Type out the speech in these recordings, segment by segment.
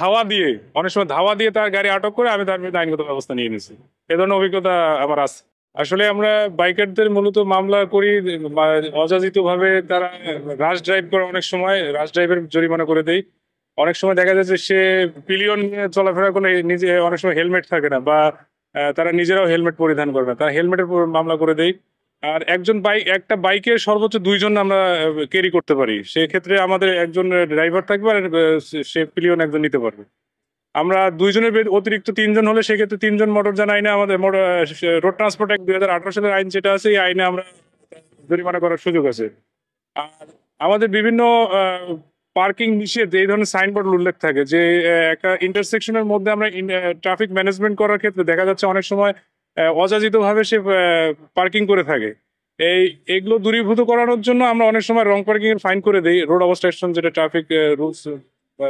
ধাওয়া দিয়ে, অনেক সময় ধাওয়া দিয়ে তার গাড়ি আটক করে আমি তার বিরুদ্ধে আইনগত ব্যবস্থা নিয়ে নিয়েছি। এ ধরনের অভিজ্ঞতা আমার আছে। আসলে আমরা বাইকারদের মূলত মামলা করি অযাচিত ভাবে তারা রাশ ড্রাইভ করে, অনেক সময় রাশ ড্রাইভের জরিমানা করে দেই। অনেক সময় দেখা যাচ্ছে সে পিলিয়ন নিয়ে চলাফেরা করলে নিজে অনেক সময় হেলমেট থাকে না, বা তারা নিজেরাও হেলমেট পরিধান করে না, তারা হেলমেটের মামলা করে দেই। আর একটা বাইকে সর্বোচ্চ দুইজন আমরা ক্যারি করতে পারি, সেক্ষেত্রে আমাদের একজন ড্রাইভার থাকবে, আর সে পিলিয়ন একজন নিতে পারবে। আমরা দুইজনের অতিরিক্ত তিনজন হলে সেক্ষেত্রে তিনজন মোটরযান আইনে, আমাদের রোড ট্রান্সপোর্ট অ্যাক্ট 2018 সালের আইন যেটা আছে, এই আইনে আমরা জরিমানা করার সুযোগ আছে। আর আমাদের বিভিন্ন পার্কিং নিষেধ এই ধরনের সাইনবোর্ড উল্লেখ থাকে যে একটা ইন্টারসেকশনের মধ্যে আমরা ট্রাফিক ম্যানেজমেন্ট করার ক্ষেত্রে দেখা যাচ্ছে অনেক সময় অযাচিত ভাবে সে পার্কিং করে থাকে। এগুলো দূরীভূত করানোর জন্য আমরা অনেক সময় রং পার্কিং এর ফাইন করে দিই। রোড অবস্ট্রাকশন, যেটা ট্রাফিক রুলস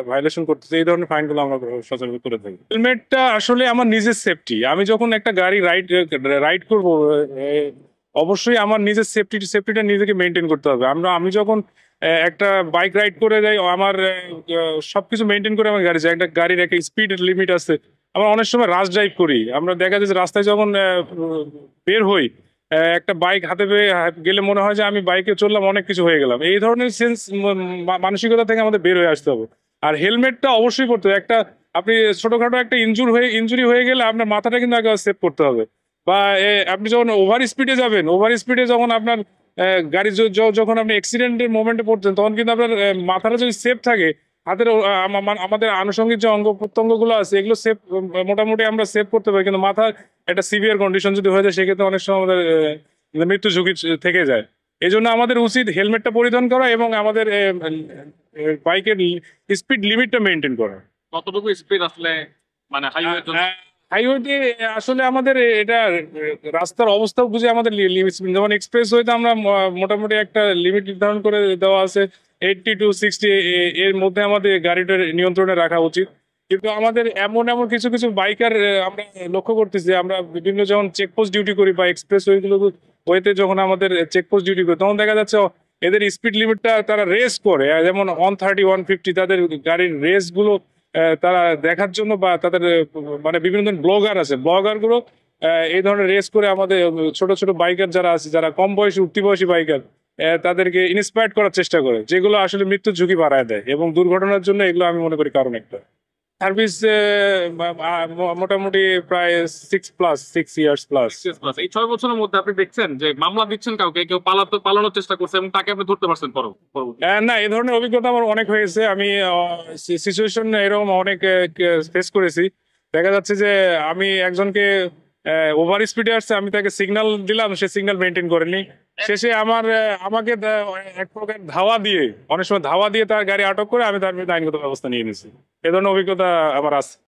ভায়োলেশন করতেছে, এই ধরনের ফাইনগুলো আমরা সচরাচর করে থাকি। হেলমেটটা আসলে আমার নিজের সেফটি। আমি যখন একটা গাড়ি রাইড করব, অবশ্যই আমার নিজের সেফটিটা নিজেকে মেনটেন করতে হবে। আমি যখন একটা বাইক রাইড করে যাই, আমার সবকিছু মেনটেন করে আমার গাড়ি যাই। একটা গাড়ির একটা স্পিড লিমিট আছে। আমরা অনেক সময় রাশ ড্রাইভ করি, আমরা দেখা যায় যে রাস্তায় যখন বের হই, একটা বাইক হাতে পেয়ে গেলে মনে হয় যে আমি বাইকে চললাম, অনেক কিছু হয়ে গেলাম। এই ধরনের মানসিকতা থেকে আমাদের বের হয়ে আসতে হবে। আর হেলমেটটা অবশ্যই পড়তে হবে। আপনি ছোটখাটো একটা ইনজুরি হয়ে গেলে আপনার মাথাটা কিন্তু আগে সেভ করতে হবে। বা আপনি যখন ওভার স্পিডে যাবেন, ওভার স্পিডে যখন আপনার গাড়ি যখন আপনি অ্যাক্সিডেন্টের মোমেন্টে পড়ছেন, তখন কিন্তু আপনার মাথাটা যদি সেফ থাকে, হাতের আমাদের আনুষঙ্গিক যে অঙ্গ প্রত্যঙ্গ গুলো আছে, এগুলো সেভ মোটামুটি আমরা সেভ করতে পারি। কিন্তু মাথার একটা সিভিয়ার কন্ডিশন যদি হয়ে যায়, সেক্ষেত্রে অনেক সময় আমাদের মৃত্যু ঝুঁকি থেকে যায়। এই জন্য আমাদের উচিত হেলমেটটা পরিধান করা এবং আমাদের বাইকের স্পিড লিমিটটা মেনটেন করা। কতটুকু স্পিড আসলে মানে হাইওয়ের জন্য? হাইওয়েতে আসলে আমাদের এটা রাস্তার অবস্থা বুঝে আমাদের লিমিট, যেমন এক্সপ্রেস ওয়েতে আমরা মোটামুটি একটা লিমিট নির্ধারণ করে দেওয়া আছে, 80 to 60 এর মধ্যে আমাদের গাড়িটা নিয়ন্ত্রণে রাখা উচিত। কিন্তু আমাদের এমন এমন কিছু কিছু বাইকার আমরা লক্ষ্য করতেছি যে আমরা বিভিন্ন যখন চেকপোস্ট ডিউটি করি বা এক্সপ্রেস ওয়েতে যখন আমাদের চেকপোস্ট ডিউটি করি, তখন দেখা যাচ্ছে এদের স্পিড লিমিটটা তারা রেস করে, যেমন 130 150 তাদের গাড়ির রেস গুলো তারা দেখার জন্য, বা তাদের মানে বিভিন্ন ধরনের ব্লগার গুলো এই ধরনের রেস করে আমাদের ছোট ছোট বাইকার যারা আছে, যারা কম বয়সী উঠতি বয়সী বাইকার, তাদেরকে ইন্সপায়ার করার চেষ্টা করে, যেগুলো আসলে মৃত্যুর ঝুঁকি বাড়ায় দেয় এবং দুর্ঘটনার জন্য এগুলো আমি মনে করি কারণ একটা। সার্ভিস মোটামুটি প্রায় 6 প্লাস। এই 6 বছরের মধ্যে আপনি দেখছেন যে মামলা দিচ্ছেন কাউকে, কেউ পালানোর চেষ্টা করছে এবং তাকে আপনি ধরতে পারছেন পরবর্তী? না, এই ধরনের অভিজ্ঞতা আমার অনেক হয়েছে। আমি সিচুয়েশন এরকম অনেক ফেস করেছি। দেখা যাচ্ছে যে আমি একজনকে ওভার স্পিডে আসছে, আমি তাকে সিগন্যাল দিলাম, সে সিগন্যাল মেনটেন করেনি। শেষে আমাকে এক প্রকার ধাওয়া দিয়ে, অনেক সময় ধাওয়া দিয়ে তার গাড়ি আটক করে আমি তার বিরুদ্ধে আইনগত ব্যবস্থা নিয়ে নিয়েছি। এ ধরনের অভিজ্ঞতা আমার আছে।